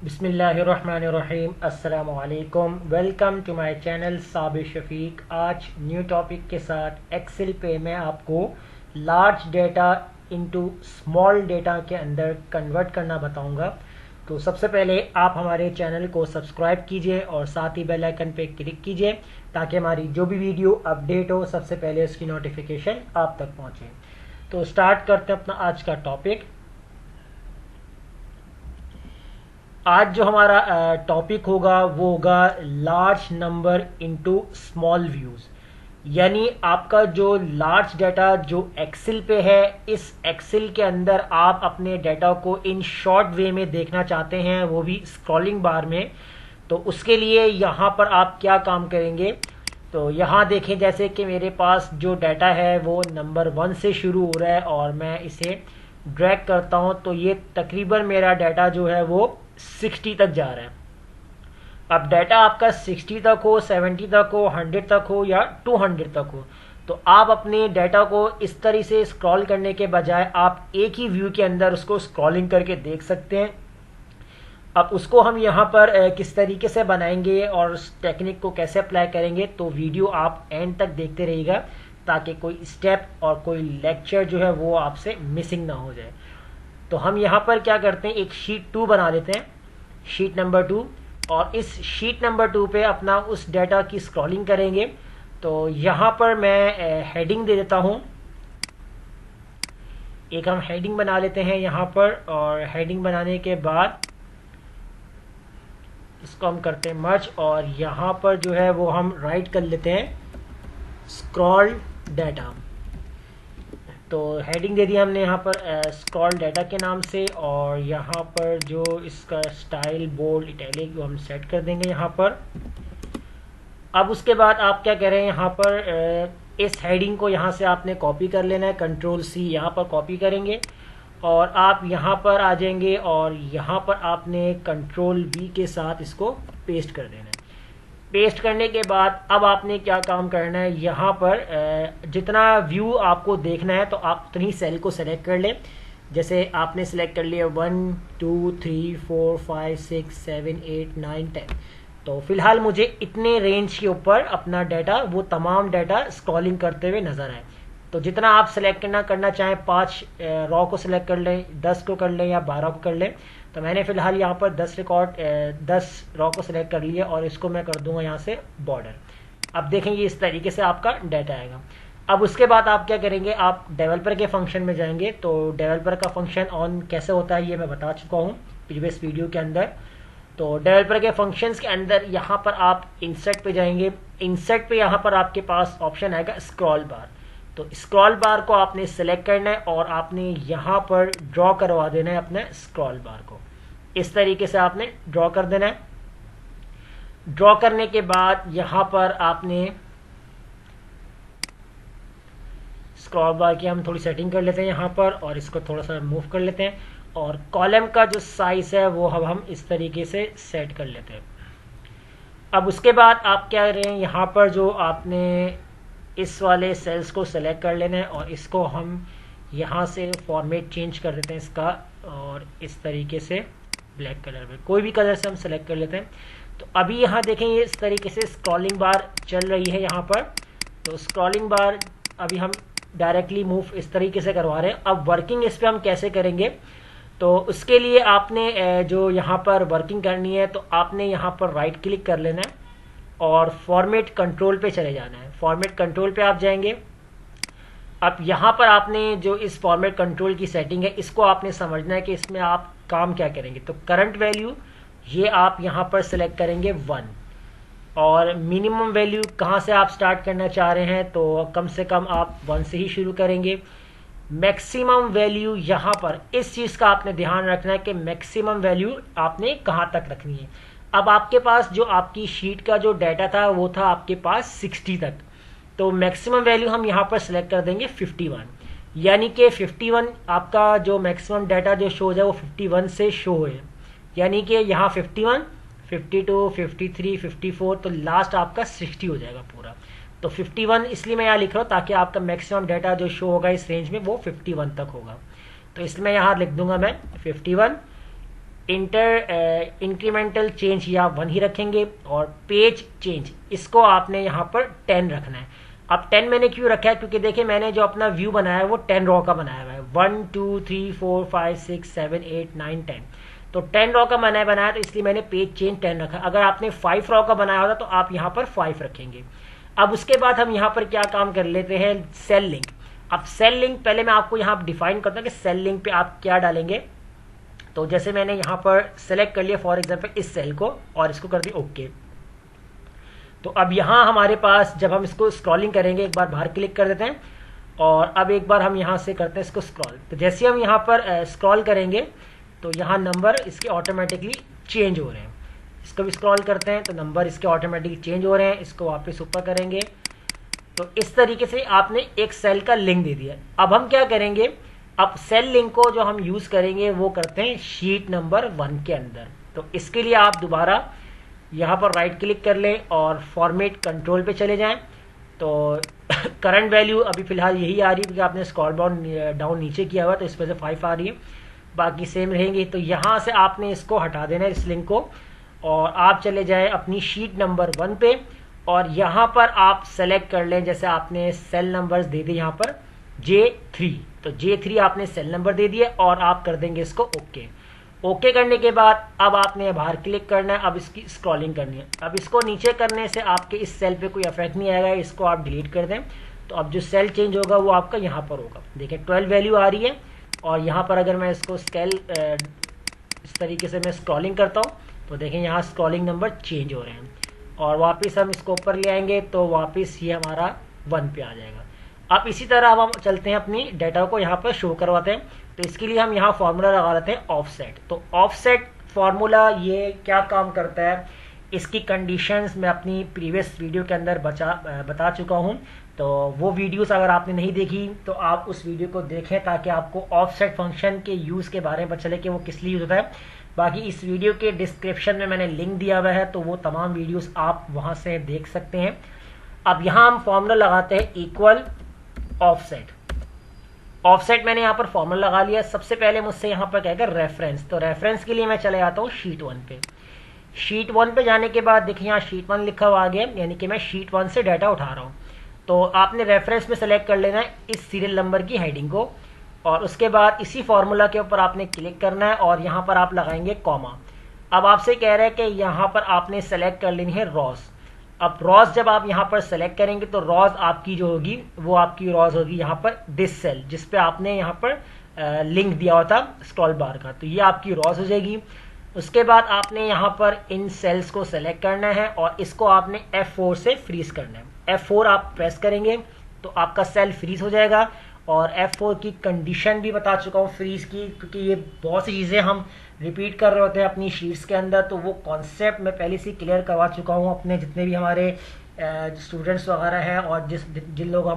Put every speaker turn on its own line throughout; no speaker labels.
बिस्मिल्लाहिर्रहमानिर्रहीम अस्सलामुअलैकुम। Welcome to my channel Sabir Shafiq. आज न्यू टॉपिक के साथ एक्सेल पे मैं आपको large data into small data के अंदर कन्वर्ट करना बताऊंगा। तो सबसे पहले आप हमारे चैनल को सब्सक्राइब कीजिए और साथ ही बेल आइकन पे क्लिक कीजिए ताकि हमारी जो भी वीडियो अपडेट हो सबसे पहले उसकी नोटिफिकेशन आप तक पहुंचे। तो स्टार्ट करते हैं अपना आज का टॉपिक। आज जो हमारा टॉपिक होगा वो होगा large number into small views. यानी आपका जो लार्ज डाटा जो एक्सेल पे है, इस एक्सेल के अंदर आप अपने डाटा को इन शॉर्ट वे में देखना चाहते हैं, वो भी स्क्रॉलिंग बार में। तो उसके लिए यहाँ पर आप क्या काम करेंगे, तो यहाँ देखें जैसे कि मेरे पास जो डाटा है वो नंबर 1 से शुरू हो रहा है और मैं इसे ड्रैग करता हूँ तो ये तकरीबन मेरा डाटा जो है वो 60 तक जा रहा है। अब डाटा आपका 60 तक हो, 70 तक हो, 100 तक हो या 200 तक हो, तो आप अपने डाटा को इस तरह से स्क्रॉल करने के बजाय आप एक ही व्यू के अंदर उसको स्क्रॉलिंग करके देख सकते हैं। अब उसको हम यहाँ पर किस तरीके से बनाएंगे और उस टेक्निक को कैसे अप्लाई करेंगे, तो वीडियो आप एंड तक देखते रहिएगा ताकि कोई स्टेप और कोई लेक्चर जो है वो आपसे मिसिंग ना हो जाए। तो हम यहाँ पर क्या करते हैं, एक शीट 2 बना लेते हैं, शीट नंबर 2, और इस शीट नंबर 2 पे अपना उस डाटा की स्क्रॉलिंग करेंगे। तो यहाँ पर मैं हेडिंग दे देता हूँ, एक हम हेडिंग बना लेते हैं यहाँ पर, और हेडिंग बनाने के बाद इसको हम करते हैं मर्ज और यहाँ पर जो है वो हम राइट कर लेते हैं स्क्रॉल डाटा। तो हेडिंग दे दिया हमने यहाँ पर स्क्रॉल डाटा के नाम से, और यहाँ पर जो इसका स्टाइल बोल्ड इटैलिक वो हम सेट कर देंगे यहाँ पर। अब उसके बाद आप क्या करें, यहाँ पर इस हेडिंग को यहाँ से आपने कॉपी कर लेना है, Ctrl+C यहाँ पर कॉपी करेंगे और आप यहाँ पर आ जाएंगे और यहाँ पर आपने Ctrl+V के साथ इसको पेस्ट कर देना है। पेस्ट करने के बाद अब आपने क्या काम करना है, यहाँ पर जितना व्यू आपको देखना है तो आप उतनी सेल को सेलेक्ट कर लें। जैसे आपने सेलेक्ट कर लिया 1 2 3 4 5 6 7 8 9 10, तो फिलहाल मुझे इतने रेंज के ऊपर अपना डाटा, वो तमाम डाटा स्क्रॉलिंग करते हुए नजर आए। तो जितना आप सेलेक्ट करना चाहें, 5 रॉ को सिलेक्ट कर लें, 10 को कर लें या 12 को कर लें। तो मैंने फिलहाल यहाँ पर 10 रॉ को सिलेक्ट कर लिया और इसको मैं कर दूंगा यहाँ से बॉर्डर। अब देखेंगे इस तरीके से आपका डाटा आएगा। अब उसके बाद आप क्या करेंगे, आप डेवलपर के फंक्शन में जाएंगे। तो डेवलपर का फंक्शन ऑन कैसे होता है ये मैं बता चुका हूँ प्रीवियस वीडियो के अंदर। तो डेवलपर के फंक्शंस के अंदर यहाँ पर आप इंसर्ट पे जाएंगे। इंसर्ट पे यहाँ पर आपके पास ऑप्शन आएगा स्क्रॉल बार। तो स्क्रॉल बार को आपने सेलेक्ट करना है और आपने यहाँ पर ड्रॉ करवा देना है अपने स्क्रॉल बार को। इस तरीके से आपने ड्रॉ कर देना है। ड्रॉ करने के बाद यहाँ पर आपने स्क्रॉल बार की हम थोड़ी सेटिंग कर लेते हैं यहाँ पर, और इसको थोड़ा सा मूव कर लेते हैं, और कॉलम का जो साइज है वो हम इस तरीके से सेट कर लेते हैं। अब उसके बाद आप क्या करें, यहाँ पर जो आपने इस वाले सेल्स को सेलेक्ट कर लेना है और इसको हम यहाँ से फॉर्मेट चेंज कर देते हैं इसका, और इस तरीके से ब्लैक कलर में, कोई भी कलर से हम सेलेक्ट कर लेते हैं। तो अभी यहाँ देखें ये इस तरीके से स्क्रॉलिंग बार चल रही है यहाँ पर। तो स्क्रॉलिंग बार अभी हम डायरेक्टली मूव इस तरीके से करवा रहे हैं। अब वर्किंग इस पर हम कैसे करेंगे, तो उसके लिए आपने जो यहाँ पर वर्किंग करनी है तो आपने यहाँ पर राइट क्लिक कर लेना है और फॉर्मेट कंट्रोल पे चले जाना है। फॉर्मेट कंट्रोल पे आप जाएंगे। अब यहाँ पर आपने जो इस फॉर्मेट कंट्रोल की सेटिंग है इसको आपने समझना है कि इसमें आप काम क्या करेंगे। तो करंट वैल्यू ये आप यहाँ पर सिलेक्ट करेंगे 1, और मिनिमम वैल्यू कहाँ से आप स्टार्ट करना चाह रहे हैं, तो कम से कम आप 1 से ही शुरू करेंगे। मैक्सिमम वैल्यू यहाँ पर इस चीज़ का आपने ध्यान रखना है कि मैक्सिमम वैल्यू आपने कहाँ तक रखनी है। अब आपके पास जो आपकी शीट का जो डाटा था वो था आपके पास 60 तक, तो मैक्सिमम वैल्यू हम यहाँ पर सिलेक्ट कर देंगे 51। यानी कि 51 आपका जो मैक्सिमम डाटा जो शो है वो 51 से शो है। यानी कि यहाँ 51, 52, 53, 54, तो लास्ट आपका 60 हो जाएगा पूरा। तो 51 इसलिए मैं यहाँ लिख रहा हूँ ताकि आपका मैक्सिमम डाटा जो शो होगा इस रेंज में वो 51 तक होगा। तो इसलिए मैं यहाँ लिख दूंगा मैं 51। इंक्रीमेंटल चेंज या 1 ही रखेंगे, और पेज चेंज इसको आपने यहाँ पर 10 रखना है। अब 10 मैंने क्यों रखा है, क्योंकि देखिए मैंने जो अपना व्यू बनाया है वो 10 रॉ का बनाया हुआ है, 1 2 3 4 5 6 7 8 9 10, तो 10 रॉ का मैंने बनाया, तो इसलिए मैंने पेज चेंज 10 रखा। अगर आपने 5 रॉ का बनाया होता तो आप यहाँ पर 5 रखेंगे। अब उसके बाद हम यहाँ पर क्या काम कर लेते हैं, सेल लिंक। अब सेल लिंक पहले मैं आपको यहाँ डिफाइन करता हूँ कि सेल लिंक पे आप क्या डालेंगे। तो जैसे मैंने यहाँ पर सेलेक्ट कर लिया फॉर एग्जांपल इस सेल को, और इसको कर दिया ओके। तो अब यहाँ हमारे पास जब हम इसको स्क्रॉलिंग करेंगे, एक बार बाहर क्लिक कर देते हैं, और अब एक बार हम यहाँ से करते हैं इसको स्क्रॉल। तो जैसे हम यहाँ पर स्क्रॉल करेंगे तो यहाँ नंबर इसके ऑटोमेटिकली चेंज हो रहे हैं। इसको भी स्क्रॉल करते हैं तो नंबर इसके ऑटोमेटिकली चेंज हो रहे हैं। इसको वापस ऊपर करेंगे तो इस तरीके से आपने एक सेल का लिंक दे दिया। अब हम क्या करेंगे, अब सेल लिंक को जो हम यूज करेंगे वो करते हैं शीट नंबर 1 के अंदर। तो इसके लिए आप दोबारा यहाँ पर राइट क्लिक कर लें और फॉर्मेट कंट्रोल पे चले जाएं। तो करंट वैल्यू अभी फिलहाल यही आ रही है क्योंकि आपने स्क्रॉल डाउन नीचे किया हुआ, तो इस वजह से 5 आ रही है, बाकी सेम रहेंगी। तो यहाँ से आपने इसको हटा देना है, इस लिंक को, और आप चले जाएं अपनी शीट नंबर 1 पे, और यहाँ पर आप सेलेक्ट कर लें, जैसे आपने सेल नंबर्स दे दिए यहाँ पर J3, तो J3 आपने सेल नंबर दे दिए और आप कर देंगे इसको ओके। ओके करने के बाद अब आपने बाहर क्लिक करना है, अब इसकी स्क्रॉलिंग करनी है। अब इसको नीचे करने से आपके इस सेल पे कोई इफेक्ट नहीं आएगा, इसको आप डिलीट कर दें। तो अब जो सेल चेंज होगा वो आपका यहाँ पर होगा। देखिए 12 वैल्यू आ रही है, और यहाँ पर अगर मैं इसको स्केल इस तरीके से मैं स्क्रॉलिंग करता हूँ तो देखें यहाँ स्क्रॉलिंग नंबर चेंज हो रहे हैं, और वापस हम इसको ऊपर ले आएंगे तो वापस ये हमारा 1 पे आ जाएगा। अब इसी तरह हम चलते हैं अपनी डाटा को यहाँ पर शो करवाते हैं। तो इसके लिए हम यहाँ फार्मूला लगा लेते हैं ऑफसेट। तो ऑफसेट फार्मूला ये क्या काम करता है, इसकी कंडीशंस मैं अपनी प्रीवियस वीडियो के अंदर बता चुका हूँ। तो वो वीडियोस अगर आपने नहीं देखी तो आप उस वीडियो को देखें ताकि आपको ऑफसेट फंक्शन के यूज़ के बारे में पता चले कि वो किस लिए यूज़ होता है। बाकी इस वीडियो के डिस्क्रिप्शन में मैंने लिंक दिया हुआ है, तो वो तमाम वीडियोस आप वहाँ से देख सकते हैं। अब यहाँ हम फार्मूला लगाते हैं इक्वल ऑफसेट। ऑफसेट मैंने यहाँ पर फॉर्मूला लगा लिया। सबसे पहले मुझसे यहाँ पर कहेगा रेफरेंस, तो रेफरेंस के लिए मैं चले जाता हूँ शीट 1 पे। शीट 1 पे जाने के बाद देखिए यहाँ शीट 1 लिखा हुआ आ गया, यानी कि मैं शीट 1 से डाटा उठा रहा हूँ। तो आपने रेफरेंस में सेलेक्ट कर लेना है इस सीरियल नंबर की हेडिंग को, और उसके बाद इसी फॉर्मूला के ऊपर आपने क्लिक करना है और यहाँ पर आप लगाएंगे कॉमा। अब आपसे कह रहा है कि यहाँ पर आपने सेलेक्ट कर लेनी है रॉस। अब रॉस जब आप यहाँ पर सेलेक्ट करेंगे तो रॉस आपकी जो होगी वो आपकी रॉस होगी यहाँ पर दिस सेल, जिस पे आपने यहाँ पर लिंक दिया हुआ था स्क्रॉल बार का, तो ये आपकी रॉस हो जाएगी। उसके बाद आपने यहाँ पर इन सेल्स को सेलेक्ट करना है और इसको आपने F4 से फ्रीज करना है। F4 आप प्रेस करेंगे तो आपका सेल फ्रीज हो जाएगा, और F4 की कंडीशन भी बता चुका हूँ फ्रीज की, क्योंकि ये बहुत सी चीज़ें हम रिपीट कर रहे होते हैं अपनी शीट्स के अंदर, तो वो कॉन्सेप्ट मैं पहले से क्लियर करवा चुका हूँ अपने जितने भी हमारे स्टूडेंट्स वगैरह हैं और जो लोग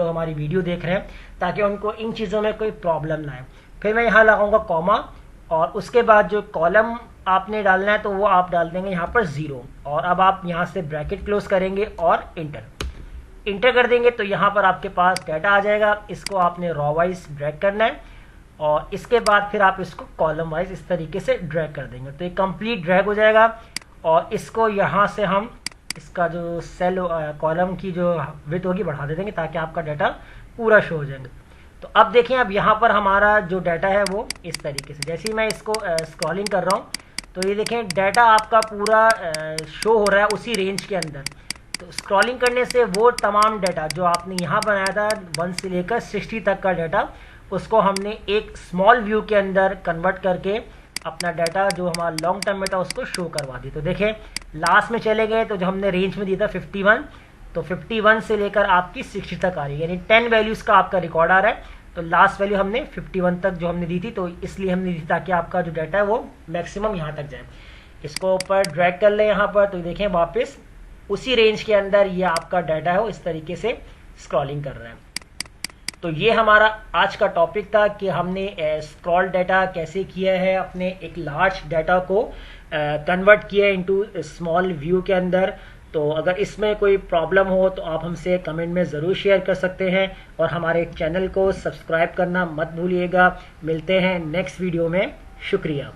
हमारी वीडियो देख रहे हैं, ताकि उनको इन चीज़ों में कोई प्रॉब्लम ना आए। फिर मैं यहाँ लगाऊंगा कॉमा, और उसके बाद जो कॉलम आपने डालना है तो वो आप डाल देंगे यहाँ पर 0, और अब आप यहाँ से ब्रैकेट क्लोज करेंगे और इंटर कर देंगे, तो यहाँ पर आपके पास डाटा आ जाएगा। इसको आपने रॉ वाइज ड्रैग करना है, और इसके बाद फिर आप इसको कॉलम वाइज इस तरीके से ड्रैग कर देंगे, तो ये कंप्लीट ड्रैग हो जाएगा। और इसको यहाँ से हम इसका जो सेल कॉलम की जो विड्थ होगी बढ़ा दे देंगे ताकि आपका डाटा पूरा शो हो जाएगा। तो अब देखें, अब यहाँ पर हमारा जो डाटा है वो इस तरीके से, जैसे ही मैं इसको स्क्रॉलिंग कर रहा हूँ तो ये देखें डाटा आपका पूरा शो हो रहा है उसी रेंज के अंदर। तो स्क्रॉलिंग करने से वो तमाम डाटा जो आपने यहाँ बनाया था 1 से लेकर 60 तक का डाटा, उसको हमने एक स्मॉल व्यू के अंदर कन्वर्ट करके अपना डाटा जो हमारा लॉन्ग टर्म में था उसको शो करवा दी। तो देखें लास्ट में चले गए तो जो हमने रेंज में दिया था 51, तो 51 से लेकर आपकी 60 तक आ रही है, यानी 10 वैल्यूज़ का आपका रिकॉर्ड आ रहा है। तो लास्ट वैल्यू हमने 51 तक जो हमने दी थी, तो इसलिए हमने दी थी ताकि आपका जो डाटा है वो मैक्सिमम यहाँ तक जाए। इसको ऊपर ड्रैग कर लें यहाँ पर, तो देखें वापस उसी रेंज के अंदर ये आपका डाटा है वो इस तरीके से स्क्रॉलिंग कर रहा है। तो ये हमारा आज का टॉपिक था कि हमने स्क्रॉल डाटा कैसे किया है, अपने एक लार्ज डाटा को कन्वर्ट किया इनटू स्मॉल व्यू के अंदर। तो अगर इसमें कोई प्रॉब्लम हो तो आप हमसे कमेंट में ज़रूर शेयर कर सकते हैं, और हमारे चैनल को सब्सक्राइब करना मत भूलिएगा। मिलते हैं नेक्स्ट वीडियो में, शुक्रिया।